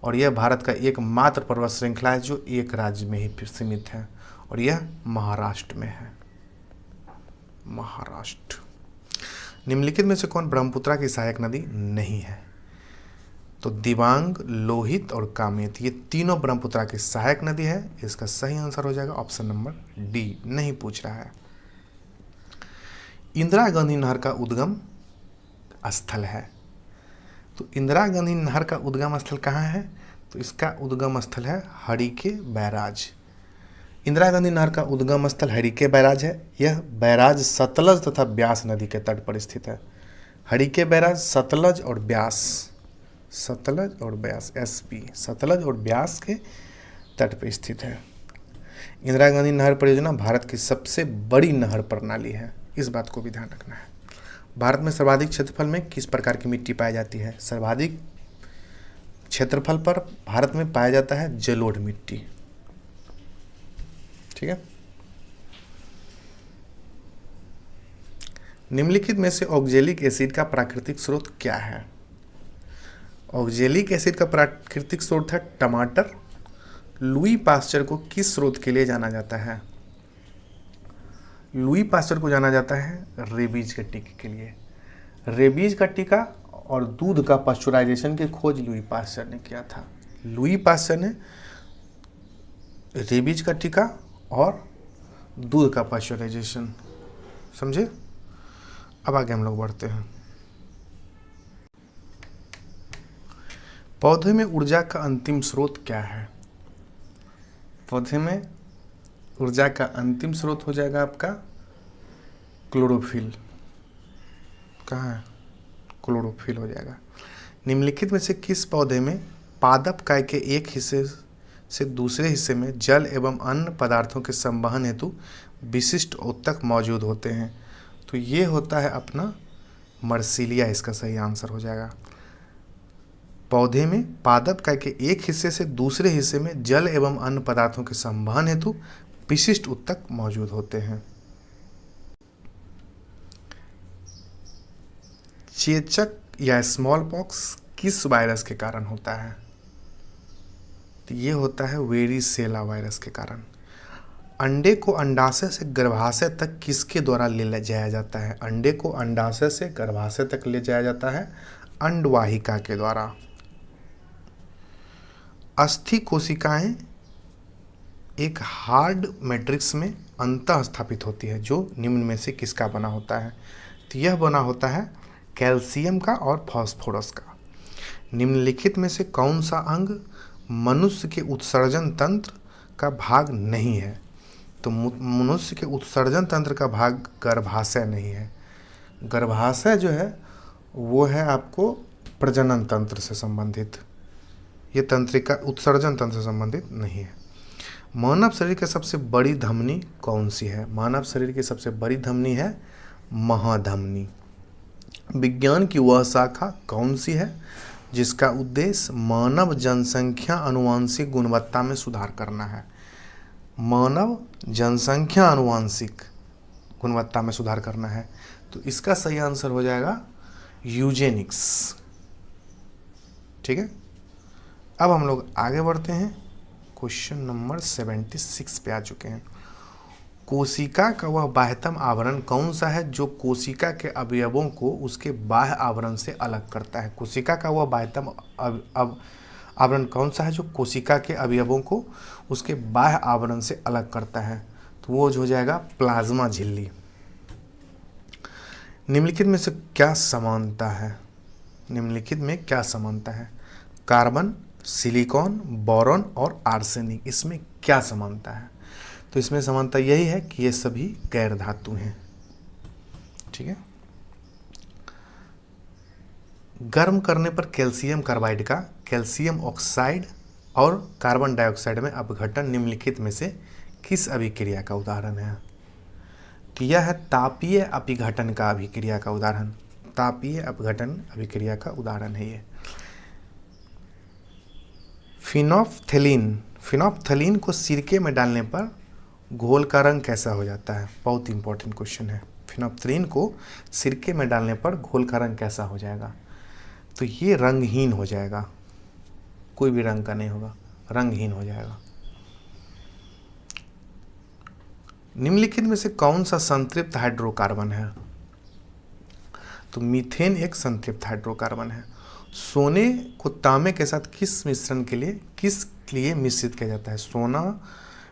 और यह भारत का एकमात्र पर्वत श्रृंखला है जो एक राज्य में ही सीमित है और यह महाराष्ट्र में है। महाराष्ट्र। निम्नलिखित में से कौन ब्रह्मपुत्रा की सहायक नदी नहीं है? तो दिबांग, लोहित और कामेत ये तीनों ब्रह्मपुत्रा की सहायक नदी है। इसका सही आंसर हो जाएगा ऑप्शन नंबर डी। नहीं पूछ रहा है। इंदिरा गांधी नहर का उद्गम स्थल है। तो इंदिरा गांधी नहर का उद्गम स्थल कहाँ है? तो इसका उद्गम स्थल है हरिके बैराज। इंदिरा गांधी नहर का उद्गम स्थल हरिके बैराज है। यह बैराज सतलज तथा ब्यास नदी के तट पर स्थित है। हरिके बैराज सतलज और ब्यास, सतलज और ब्यास, एसपी, सतलज और ब्यास के तट पर स्थित है। इंदिरा गांधी नहर परियोजना भारत की सबसे बड़ी नहर प्रणाली है। इस बात को भी ध्यान रखना है। भारत में सर्वाधिक क्षेत्रफल में किस प्रकार की मिट्टी पाई जाती है? सर्वाधिक क्षेत्रफल पर भारत में पाया जाता है जलोढ़ मिट्टी। ठीक है। निम्नलिखित में से ऑक्जेलिक एसिड का प्राकृतिक स्रोत क्या है? ऑक्जेलिक एसिड का प्राकृतिक स्रोत है टमाटर। लुई पास्चर को किस स्रोत के लिए जाना जाता है? लुई पास्चर को जाना जाता है रेबीज के टीके के लिए। रेबीज का टीका और दूध का पास्चुराइजेशन की खोज लुई पास्चर ने किया था। लुई पास्चर ने रेबीज का टीका और दूध का पास्चुराइजेशन, समझे? अब आगे हम लोग बढ़ते हैं। पौधे में ऊर्जा का अंतिम स्रोत क्या है? पौधे में ऊर्जा का अंतिम स्रोत हो जाएगा आपका क्लोरोफिल। कहाँ है? क्लोरोफिल हो जाएगा। निम्नलिखित में से किस पौधे में पादप काय के एक हिस्से से दूसरे हिस्से में जल एवं अन्य पदार्थों के संवहन हेतु विशिष्ट ऊतक मौजूद होते हैं? तो ये होता है अपना मर्सिलिया। इसका सही आंसर हो जाएगा। पौधे में पादप काय के एक हिस्से से दूसरे हिस्से में जल एवं अन्य पदार्थों के संवहन हेतु विशिष्ट ऊतक मौजूद होते हैं। चेचक या स्मॉल पॉक्स किस वायरस के कारण होता है? तो ये होता है वेरिसेला वायरस के कारण। अंडे को अंडाशय से गर्भाशय तक किसके द्वारा ले जाया जाता है? अंडे को अंडाशय से गर्भाशय तक ले जाया जाता है अंडवाहिका के द्वारा। अस्थि कोशिकाएं एक हार्ड मैट्रिक्स में अंतः स्थापित होती है जो निम्न में से किसका बना होता है? तो यह बना होता है कैल्शियम का और फास्फोरस का। निम्नलिखित में से कौन सा अंग मनुष्य के उत्सर्जन तंत्र का भाग नहीं है? तो मनुष्य के उत्सर्जन तंत्र का भाग गर्भाशय नहीं है। गर्भाशय जो है वो है आपको प्रजनन तंत्र से संबंधित, ये तंत्रिका उत्सर्जन तंत्र से संबंधित नहीं है। मानव शरीर की सबसे बड़ी धमनी कौन सी है? मानव शरीर की सबसे बड़ी धमनी है महाधमनी। विज्ञान की वह शाखा कौन सी है जिसका उद्देश्य मानव जनसंख्या आनुवांशिक गुणवत्ता में सुधार करना है? मानव जनसंख्या आनुवांशिक गुणवत्ता में सुधार करना है। तो इसका सही आंसर हो जाएगा यूजेनिक्स। ठीक है, अब हम लोग आगे बढ़ते हैं, क्वेश्चन नंबर 76 पे आ चुके हैं। कोशिका का वह बाह्यतम आवरण कौन सा है जो कोशिका के अवयवों को उसके बाह्य आवरण से अलग करता है? कोशिका का वह बाह्यतम आवरण कौन सा है जो कोशिका के अवयवों को उसके बाह्य आवरण से अलग करता है? तो वो हो जाएगा प्लाज्मा झिल्ली। निम्नलिखित में से क्या समानता है? निम्नलिखित में क्या समानता है? कार्बन, सिलिकॉन, बोरॉन और आर्सेनिक, इसमें क्या समानता है? तो इसमें समानता यही है कि ये सभी गैर धातु हैं। ठीक है, गर्म करने पर कैल्शियम कार्बाइड का कैल्शियम ऑक्साइड और कार्बन डाइऑक्साइड में अपघटन निम्नलिखित में से किस अभिक्रिया का उदाहरण है? तो यह है तापीय अपघटन का अभिक्रिया का उदाहरण। तापीय अपघटन अभिक्रिया का उदाहरण है ये। फिनोप्थलीन को सिरके में डालने पर घोल का रंग कैसा हो जाता है? बहुत इंपॉर्टेंट क्वेश्चन है। फिनोप्थलीन को सिरके में डालने पर घोल का रंग कैसा हो जाएगा? तो ये रंगहीन हो जाएगा, कोई भी रंग का नहीं होगा, रंगहीन हो जाएगा। निम्नलिखित में से कौन सा संतृप्त हाइड्रोकार्बन है? तो मीथेन एक संतृप्त हाइड्रोकार्बन है। सोने को तांबे के साथ किस लिए मिश्रित किया जाता है? सोना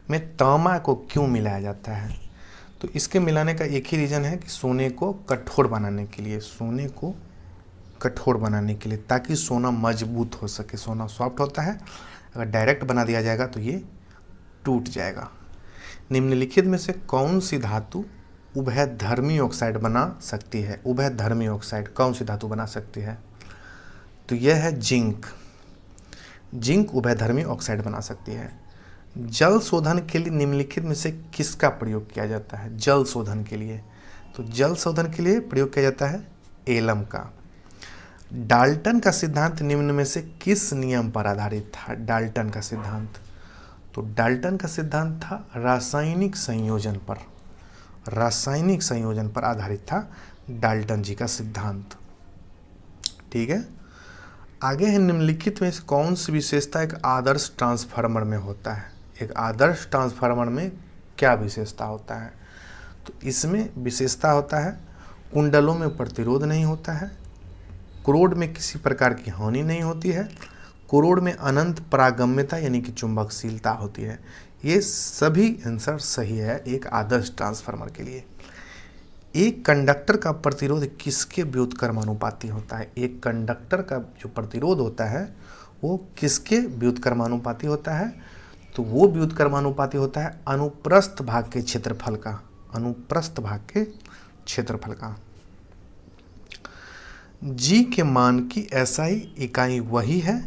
में तांबा को क्यों मिलाया जाता है? तो इसके मिलाने का एक ही रीज़न है कि सोने को कठोर बनाने के लिए, सोने को कठोर बनाने के लिए, ताकि सोना मजबूत हो सके। सोना सॉफ्ट होता है, अगर डायरेक्ट बना दिया जाएगा तो ये टूट जाएगा। निम्नलिखित में से कौन सी धातु उभयधर्मी ऑक्साइड बना सकती है? उभयधर्मी ऑक्साइड कौन सी धातु बना सकती है? तो यह है जिंक। जिंक उभयधर्मी ऑक्साइड बना सकती है। जल शोधन के लिए निम्नलिखित में से किसका प्रयोग किया जाता है? जल शोधन के लिए, तो जल शोधन के लिए प्रयोग किया जाता है एलम का। डाल्टन का सिद्धांत निम्न में से किस नियम पर आधारित था? डाल्टन का सिद्धांत, तो डाल्टन का सिद्धांत था रासायनिक संयोजन पर, रासायनिक संयोजन पर आधारित था डाल्टन जी का सिद्धांत। ठीक है, आगे है निम्नलिखित में से कौन सी विशेषता एक आदर्श ट्रांसफार्मर में होता है? एक आदर्श ट्रांसफार्मर में क्या विशेषता होता है? तो इसमें विशेषता होता है कुंडलों में प्रतिरोध नहीं होता है, कोरोड में किसी प्रकार की हानि नहीं होती है, कोरोड में अनंत परागम्यता यानी कि चुंबकशीलता होती है। ये सभी आंसर सही है एक आदर्श ट्रांसफार्मर के लिए। एक कंडक्टर का प्रतिरोध किसके व्युत्क्रमानुपाती होता है? एक कंडक्टर का जो प्रतिरोध होता है वो किसके व्युत्क्रमानुपाती होता है? तो वो व्युत्क्रमानुपाती होता है अनुप्रस्थ भाग के क्षेत्रफल का, अनुप्रस्थ भाग के क्षेत्रफल का। जी के मान की एसआई इकाई वही है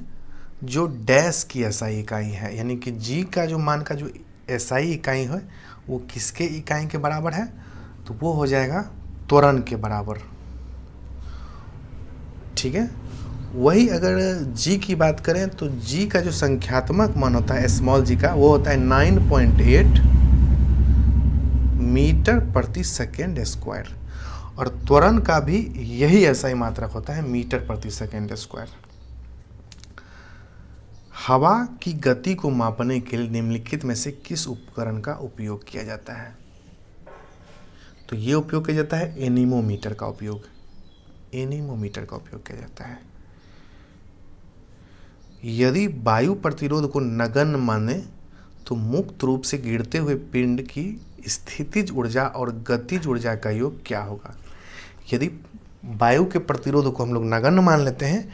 जो डैश की एसआई इकाई है, यानी कि जी का जो मान का जो एसआई इकाई है वो किसके इकाई के बराबर है? तो वो हो जाएगा त्वरण के बराबर। ठीक है, वही अगर जी की बात करें तो जी का जो संख्यात्मक मान होता है स्मॉल जी का, वो होता है 9.8 मीटर प्रति सेकेंड स्क्वायर, और त्वरण का भी यही एसआई मात्रक होता है मीटर प्रति सेकेंड स्क्वायर। हवा की गति को मापने के लिए निम्नलिखित में से किस उपकरण का उपयोग किया जाता है? तो ये उपयोग किया जाता है एनीमोमीटर का उपयोग, एनीमोमीटर का उपयोग किया जाता है। यदि वायु प्रतिरोध को नगण्य माने तो मुक्त रूप से गिरते हुए पिंड की स्थितिज ऊर्जा और गतिज ऊर्जा का योग क्या होगा। यदि वायु के प्रतिरोध को हम लोग नगण्य मान लेते हैं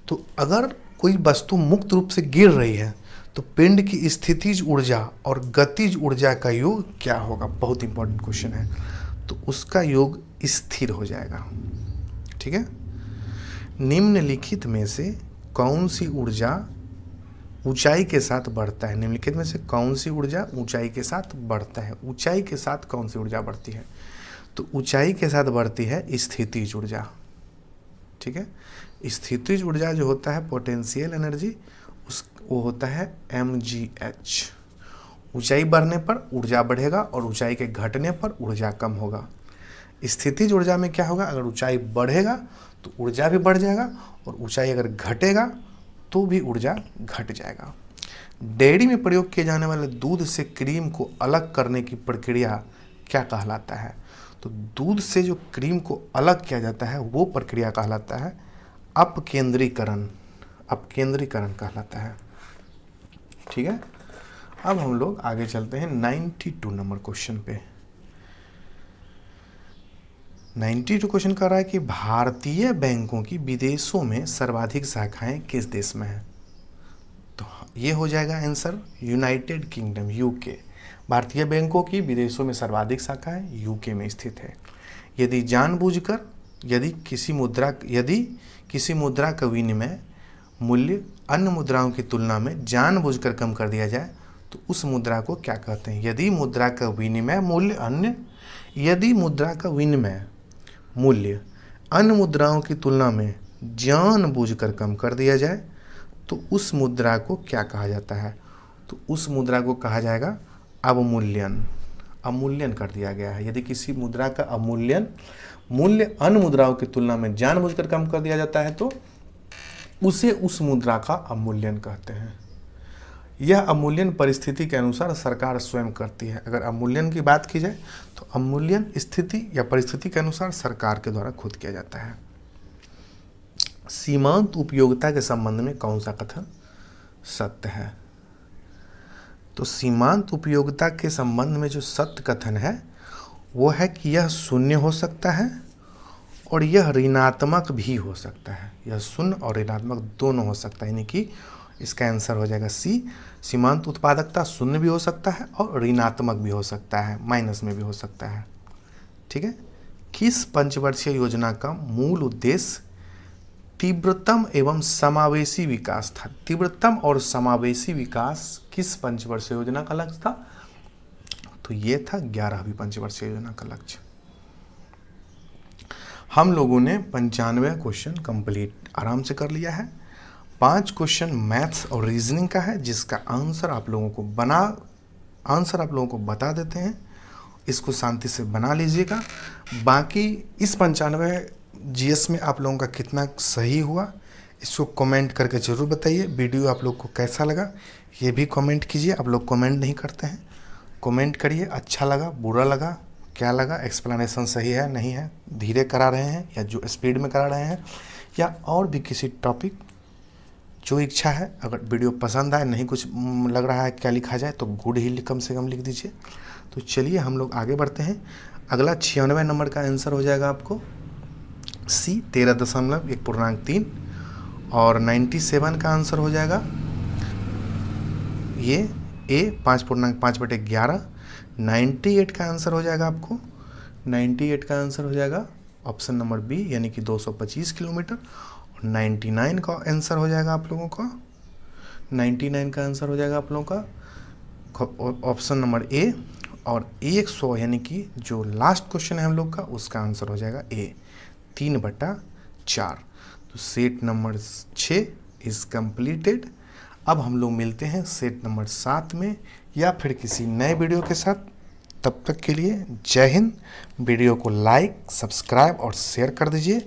तो अगर कोई वस्तु मुक्त रूप से गिर रही है तो पिंड की स्थितिज ऊर्जा और गतिज ऊर्जा का योग क्या होगा। बहुत इंपॉर्टेंट क्वेश्चन है। तो उसका योग स्थिर हो जाएगा। ठीक है। निम्नलिखित में से कौन सी ऊर्जा ऊंचाई के साथ बढ़ता है। निम्नलिखित में से कौन सी ऊर्जा ऊंचाई के साथ बढ़ता है। ऊंचाई के साथ कौन सी ऊर्जा बढ़ती है। तो ऊंचाई के साथ बढ़ती है स्थितिज ऊर्जा। ठीक है। स्थितिज ऊर्जा जो होता है पोटेंशियल एनर्जी वो होता है mgh। ऊंचाई बढ़ने पर ऊर्जा बढ़ेगा और ऊंचाई के घटने पर ऊर्जा कम होगा। स्थितिज ऊर्जा में क्या होगा, अगर ऊंचाई बढ़ेगा तो ऊर्जा भी बढ़ जाएगा और ऊंचाई अगर घटेगा तो भी ऊर्जा घट जाएगा। डेयरी में प्रयोग किए जाने वाले दूध से क्रीम को अलग करने की प्रक्रिया क्या कहलाता है। तो दूध से जो क्रीम को अलग किया जाता है वो प्रक्रिया कहलाता है अपकेंद्रीकरण। अपकेंद्रीकरण कहलाता है। ठीक है। अब हम लोग आगे चलते हैं 92 नंबर क्वेश्चन पे। 92 क्वेश्चन कर रहा है कि भारतीय बैंकों की विदेशों में सर्वाधिक शाखाएं किस देश में हैं। तो ये हो जाएगा आंसर यूनाइटेड किंगडम यूके। भारतीय बैंकों की विदेशों में सर्वाधिक शाखाएं यूके में स्थित है। यदि जानबूझकर यदि किसी मुद्रा का विनिमय मूल्य अन्य मुद्राओं की तुलना में जानबूझकर कम कर दिया जाए तो उस मुद्रा को क्या कहते हैं। यदि मुद्रा का विनिमय मूल्य अन्य मुद्राओं की तुलना में जानबूझकर कम कर दिया जाए तो उस मुद्रा को क्या कहा जाता है। तो उस मुद्रा को कहा जाएगा अवमूल्यन। अवमूल्यन कर दिया गया है। यदि किसी मुद्रा का अवमूल्यन मूल्य अन्य मुद्राओं की तुलना में जानबूझकर कम कर दिया जाता है तो उसे उस मुद्रा का अवमूल्यन कहते हैं। यह अवमूल्यन परिस्थिति के अनुसार सरकार स्वयं करती है। अगर अवमूल्यन की बात की जाए तो अवमूल्यन स्थिति या परिस्थिति के अनुसार सरकार के द्वारा खुद किया जाता है। सीमांत उपयोगिता के संबंध में कौन सा कथन सत्य है। तो सीमांत उपयोगिता के संबंध में जो सत्य कथन है वो है कि यह शून्य हो सकता है और यह ऋणात्मक भी हो सकता है। यह शून्य और ऋणात्मक दोनों हो सकता है। यानी कि इसका आंसर हो जाएगा सी। सीमांत उत्पादकता शून्य भी हो सकता है और ऋणात्मक भी हो सकता है, माइनस में भी हो सकता है। ठीक है। किस पंचवर्षीय योजना का मूल उद्देश्य तीव्रतम एवं समावेशी विकास था। तीव्रतम और समावेशी विकास किस पंचवर्षीय योजना का लक्ष्य था। तो ये था 11वीं पंचवर्षीय योजना का लक्ष्य। हम लोगों ने 95 क्वेश्चन कंप्लीट आराम से कर लिया है। 5 क्वेश्चन मैथ्स और रीजनिंग का है जिसका आंसर आप लोगों को बता देते हैं। इसको शांति से बना लीजिएगा। बाकी इस 95 जीएस में आप लोगों का कितना सही हुआ इसको कमेंट करके ज़रूर बताइए। वीडियो आप लोग को कैसा लगा ये भी कमेंट कीजिए। आप लोग कमेंट नहीं करते हैं, कमेंट करिए। अच्छा लगा, बुरा लगा, क्या लगा, एक्सप्लेनेशन सही है नहीं है, धीरे करा रहे हैं या जो स्पीड में करा रहे हैं, या और भी किसी टॉपिक जो इच्छा है। अगर वीडियो पसंद आए, नहीं कुछ लग रहा है क्या लिखा जाए तो गुड ही कम से कम लिख दीजिए। तो चलिए हम लोग आगे बढ़ते हैं। अगला 96 नंबर का आंसर हो जाएगा आपको सी 13.1 और 97 का आंसर हो जाएगा ये ए 5.5/11। 98 का आंसर हो जाएगा आपको 98 का आंसर हो जाएगा ऑप्शन नंबर बी यानी कि 225 किलोमीटर। और 99 का आंसर हो जाएगा आप लोगों का 99 का आंसर हो जाएगा आप लोगों का ऑप्शन नंबर ए। और 100 यानी कि जो लास्ट क्वेश्चन है हम लोग का उसका आंसर हो जाएगा ए 3/4। तो सेट नंबर 6 इज़ कंप्लीटेड। अब हम लोग मिलते हैं सेट नंबर 7 में या फिर किसी नए वीडियो के साथ। तब तक के लिए जय हिंद। वीडियो को लाइक, सब्सक्राइब और शेयर कर दीजिए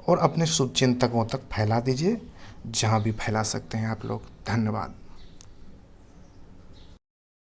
और अपने शुभचिंतकों तक फैला दीजिए जहां भी फैला सकते हैं आप लोग। धन्यवाद।